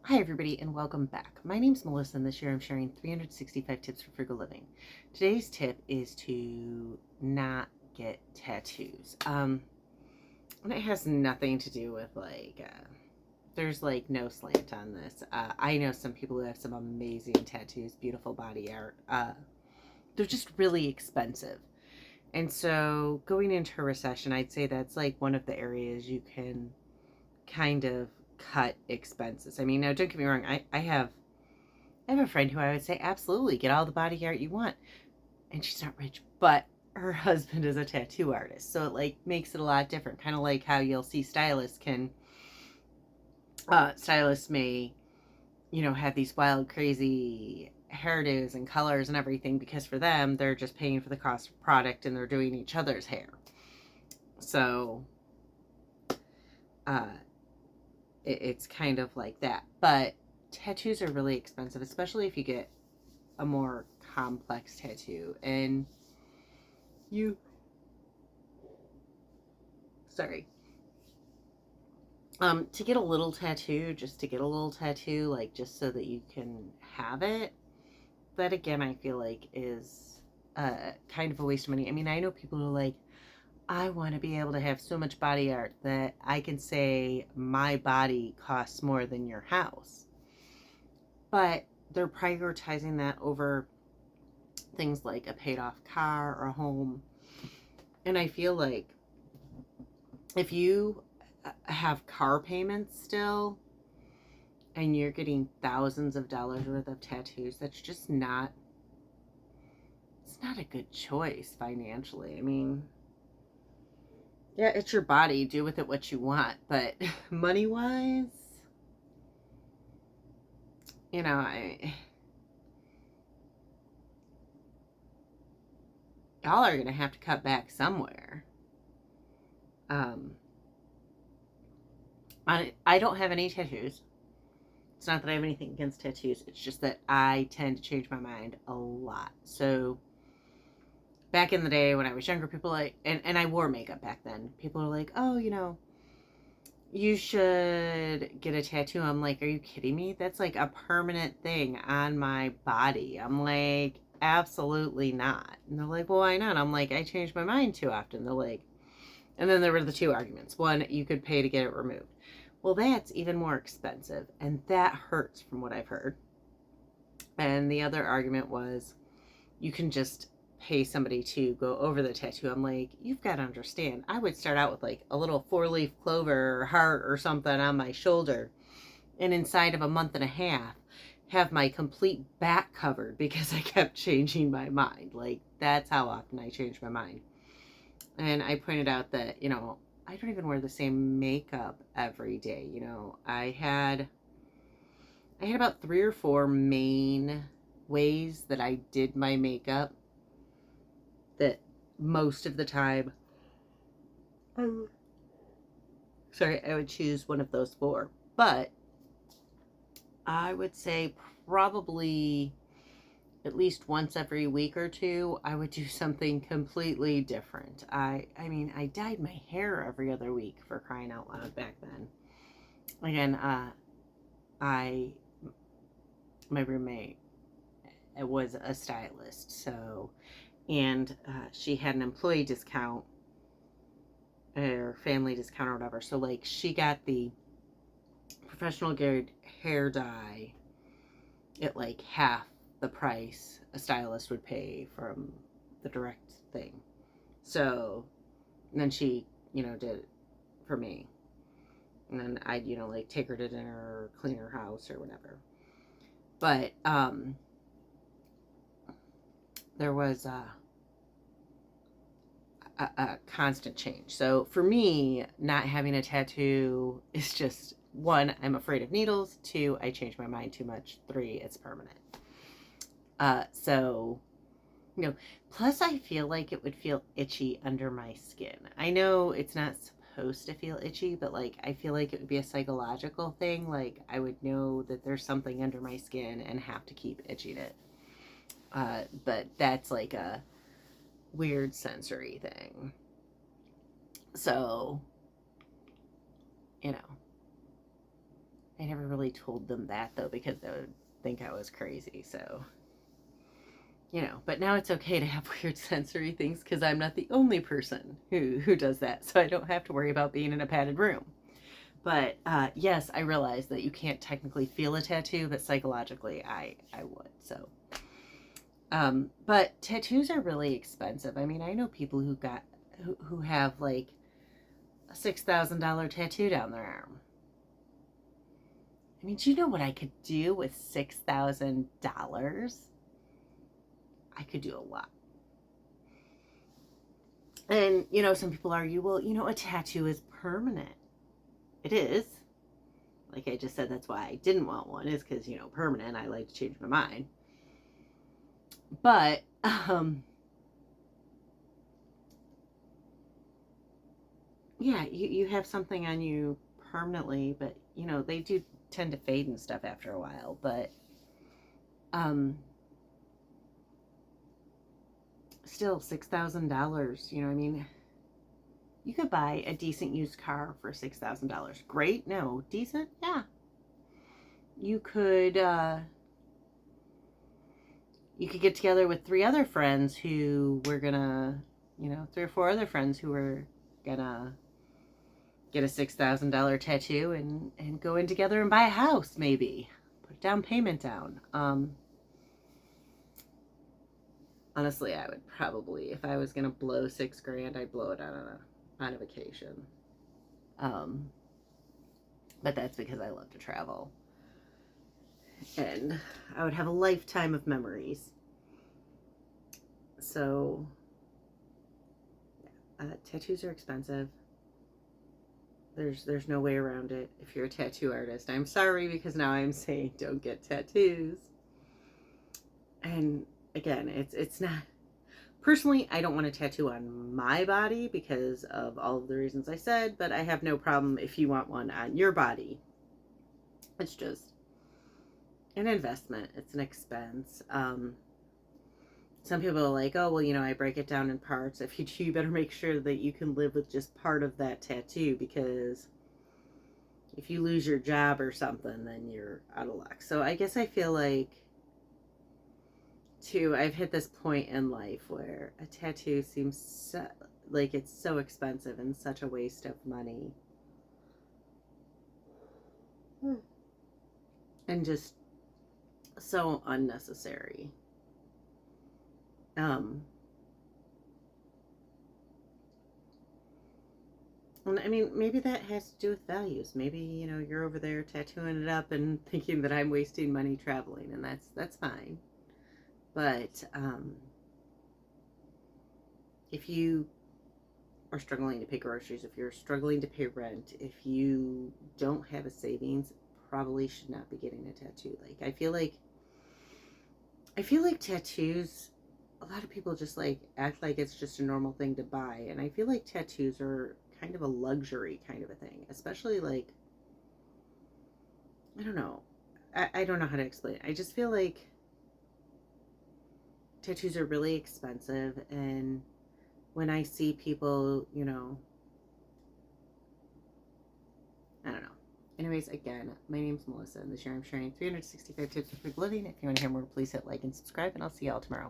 Hi everybody and welcome back. My name's Melissa and this year I'm sharing 365 tips for frugal living. Today's tip is to not get tattoos. And it has nothing to do with there's no slant on this. I know some people who have some amazing tattoos, beautiful body art. They're just really expensive. And so going into a recession, I'd say that's like one of the areas you can kind of cut expenses. I mean, now don't get me wrong, I have a friend who I would say absolutely get all the body art you want, and she's not rich, but her husband is a tattoo artist, so it makes it a lot different. Kind of like how you'll see stylists may have these wild crazy hairdos and colors and everything, because for them they're just paying for the cost of product and they're doing each other's hair. So it's kind of like that. But tattoos are really expensive, especially if you get a more complex tattoo. And you, sorry, to get a little tattoo, just to get a little tattoo, like just so that you can have it, that again, I feel like is kind of a waste of money. I mean, I know people who are like, I want to be able to have so much body art that I can say my body costs more than your house. But they're prioritizing that over things like a paid off car or a home. And I feel like if you have car payments still and you're getting thousands of dollars worth of tattoos, that's just not, it's not a good choice financially. I mean, yeah, it's your body, do with it what you want, but money wise, y'all are gonna have to cut back somewhere. um I don't have any tattoos. It's not that I have anything against tattoos. It's just that I tend to change my mind a lot. So back in the day when I was younger, people and I wore makeup back then. People were like, oh, you should get a tattoo. I'm like, are you kidding me? That's like a permanent thing on my body. I'm like, absolutely not. And they're like, well, why not? I'm like, I change my mind too often. They're like, and then there were the two arguments. One, you could pay to get it removed. Well, that's even more expensive, and that hurts from what I've heard. And the other argument was you can just pay somebody to go over the tattoo. I'm like, you've got to understand. I would start out with like a little 4-leaf clover or heart or something on my shoulder, and inside of a month and a half, have my complete back covered because I kept changing my mind. Like, that's how often I change my mind. And I pointed out that, I don't even wear the same makeup every day. I had about 3 or 4 main ways that I did my makeup that most of the time, oh, sorry, I would choose one of those 4. But I would say probably at least once every week or two, I would do something completely different. I mean, I dyed my hair every other week, for crying out loud, back then. Again, I my roommate was a stylist, so, and she had an employee discount or family discount or whatever. So like she got the professional grade hair dye at like half the price a stylist would pay from the direct thing. So and then she, did it for me. And then I'd, like take her to dinner or clean her house or whatever. But there was a constant change. So for me, not having a tattoo is just, 1, I'm afraid of needles. 2, I change my mind too much. 3, it's permanent. So, plus I feel like it would feel itchy under my skin. I know it's not supposed to feel itchy, but like I feel like it would be a psychological thing. Like I would know that there's something under my skin and have to keep itching it. But that's like a weird sensory thing. So, you know, I never really told them that, though, because they would think I was crazy. So, but now it's okay to have weird sensory things because I'm not the only person who does that. So I don't have to worry about being in a padded room. But yes, I realize that you can't technically feel a tattoo, but psychologically I would. So, but tattoos are really expensive. I mean, I know people who have like a $6,000 tattoo down their arm. I mean, do you know what I could do with $6,000? I could do a lot. And, some people argue, well, a tattoo is permanent. It is. Like I just said, that's why I didn't want one, is because, permanent, I like to change my mind. But, yeah, you have something on you permanently, but, they do tend to fade and stuff after a while. But, still $6,000, I mean, you could buy a decent used car for $6,000. Great? No. Decent? Yeah. You could get together with three other friends who were gonna, 3 or 4 other friends who were gonna get a $6,000 tattoo and go in together and buy a house, maybe. Put a down payment down. Honestly, I would probably, if I was gonna blow $6,000, I'd blow it on a vacation. But that's because I love to travel. And I would have a lifetime of memories. So, tattoos are expensive. There's no way around it if you're a tattoo artist. I'm sorry, because now I'm saying don't get tattoos. And again, it's not, personally, I don't want a tattoo on my body because of all of the reasons I said, but I have no problem if you want one on your body. It's just an investment. It's an expense. Some people are like, oh, well, I break it down in parts. If you do, you better make sure that you can live with just part of that tattoo, because if you lose your job or something, then you're out of luck. So I guess I feel like, too, I've hit this point in life where a tattoo seems like it's so expensive and such a waste of money. And just so unnecessary. And I mean, maybe that has to do with values. Maybe, you're over there tattooing it up and thinking that I'm wasting money traveling, and that's fine. But if you are struggling to pay groceries, if you're struggling to pay rent, if you don't have a savings, probably should not be getting a tattoo. Like, I feel like tattoos, a lot of people just like act like it's just a normal thing to buy, and I feel like tattoos are kind of a luxury kind of a thing, especially like, I don't know, I don't know how to explain it. I just feel like tattoos are really expensive, and when I see people, I don't know. Anyways, again, my name's Melissa, and this year I'm sharing 365 tips for frugal living. If you want to hear more, please hit like and subscribe, and I'll see y'all tomorrow.